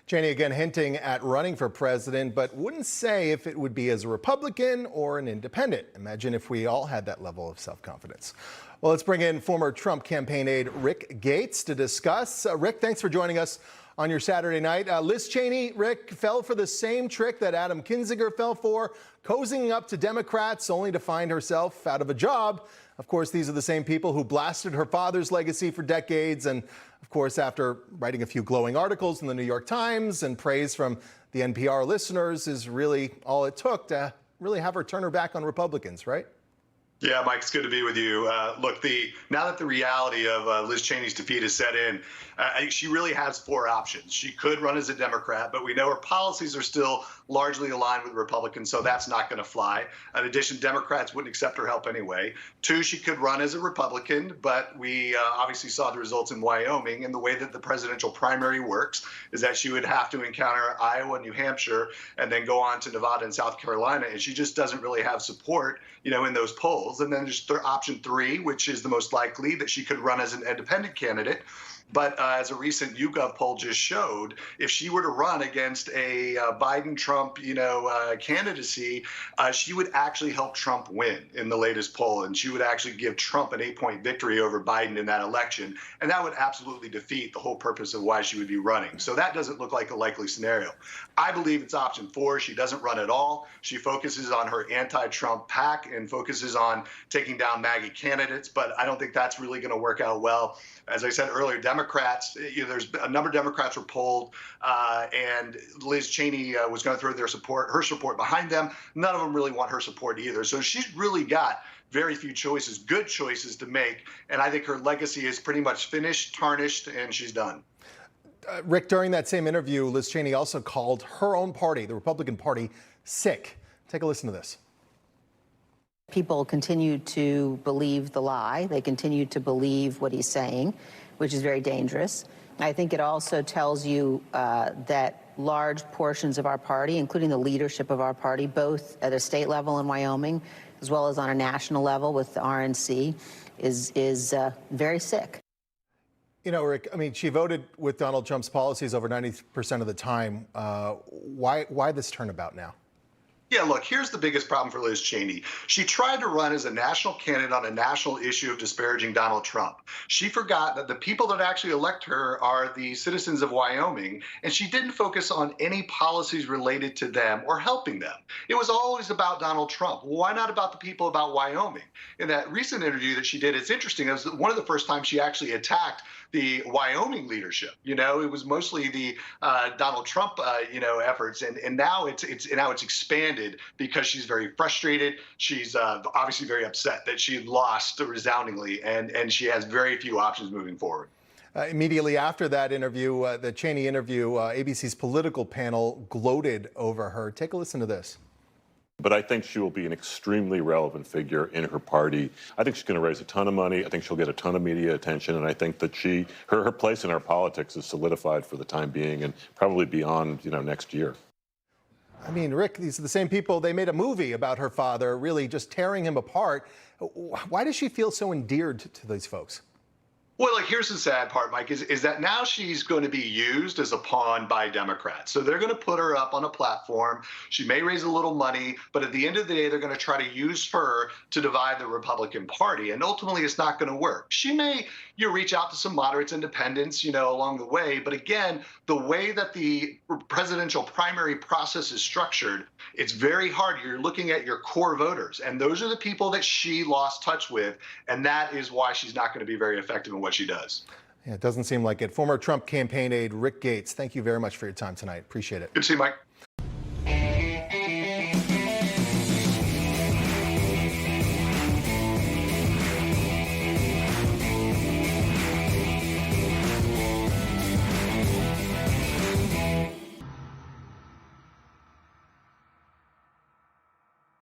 Cheney again hinting at running for president, but wouldn't say if it would be as a Republican or an independent. Imagine if we all had that level of self-confidence. Well, let's bring in former Trump campaign aide Rick Gates to discuss. Rick, thanks for joining us on your Saturday night. Liz Cheney, Rick, fell for the same trick that Adam Kinzinger fell for, cozying up to Democrats only to find herself out of a job. Of course, these are the same people who blasted her father's legacy for decades. And of course, after writing a few glowing articles in the New York Times and praise from the NPR listeners is really all it took to really have her turn her back on Republicans, right? Yeah, Mike, it's good to be with you. Look, now that the reality of Liz Cheney's defeat is set in, she really has four options. She could run as a Democrat, but we know her policies are still largely aligned with Republicans, so that's not going to fly. In addition, Democrats wouldn't accept her help anyway. Two, she could run as a Republican, but we obviously saw the results in Wyoming, and the way that the presidential primary works is that she would have to encounter Iowa, New Hampshire, and then go on to Nevada and South Carolina, and she just doesn't really have support, in those polls. And then there's option three, which is the most likely, that she could run as an independent candidate. But as a recent YouGov poll just showed, if she were to run against a Biden-Trump, candidacy, she would actually help Trump win in the latest poll, and she would actually give Trump an 8-point victory over Biden in that election, and that would absolutely defeat the whole purpose of why she would be running. So that doesn't look like a likely scenario. I believe it's option four. She doesn't run at all. She focuses on her anti-Trump pack and focuses on taking down MAGA candidates, but I don't think that's really going to work out well. As I said earlier, Democrats, there's a number of Democrats were polled, and Liz Cheney was going to throw her support behind them. None of them really want her support either. So she's really got very few choices, good choices to make. And I think her legacy is pretty much finished, tarnished, and she's done. Rick, during that same interview, Liz Cheney also called her own party, the Republican Party, sick. Take a listen to this. People continue to believe the lie. They continue to believe what he's saying, which is very dangerous. I think it also tells you that large portions of our party, including the leadership of our party, both at a state level in Wyoming, as well as on a national level with the RNC, is very sick. Rick, she voted with Donald Trump's policies over 90% of the time. Why this turnabout now? Yeah, look, here's the biggest problem for Liz Cheney. She tried to run as a national candidate on a national issue of disparaging Donald Trump. She forgot that the people that actually elect her are the citizens of Wyoming, and she didn't focus on any policies related to them or helping them. It was always about Donald Trump. Well, why not about the people about Wyoming? In that recent interview that she did, it's interesting. It was one of the first times she actually attacked the Wyoming leadership. It was mostly the Donald Trump, efforts, and now it's expanded because she's very frustrated. She's obviously very upset that she had lost resoundingly, and she has very few options moving forward. Immediately after that interview, the Cheney interview, ABC's political panel gloated over her. Take a listen to this. But I think she will be an extremely relevant figure in her party. I think she's going to raise a ton of money. I think she'll get a ton of media attention. And I think that her place in our politics is solidified for the time being and probably beyond, next year. Rick, these are the same people. They made a movie about her father, really just tearing him apart. Why does she feel so endeared to these folks? Well, here's the sad part, Mike, is that now she's going to be used as a pawn by Democrats. So they're going to put her up on a platform. She may raise a little money, but at the end of the day, they're going to try to use her to divide the Republican Party. And ultimately, it's not going to work. She may reach out to some moderates, independents, along the way. But again, the way that the presidential primary process is structured, it's very hard. You're looking at your core voters, and those are the people that she lost touch with. And that is why she's not going to be very effective in what she does. Yeah, it doesn't seem like it. Former Trump campaign aide Rick Gates, thank you very much for your time tonight. Appreciate it. Good to see you, Mike.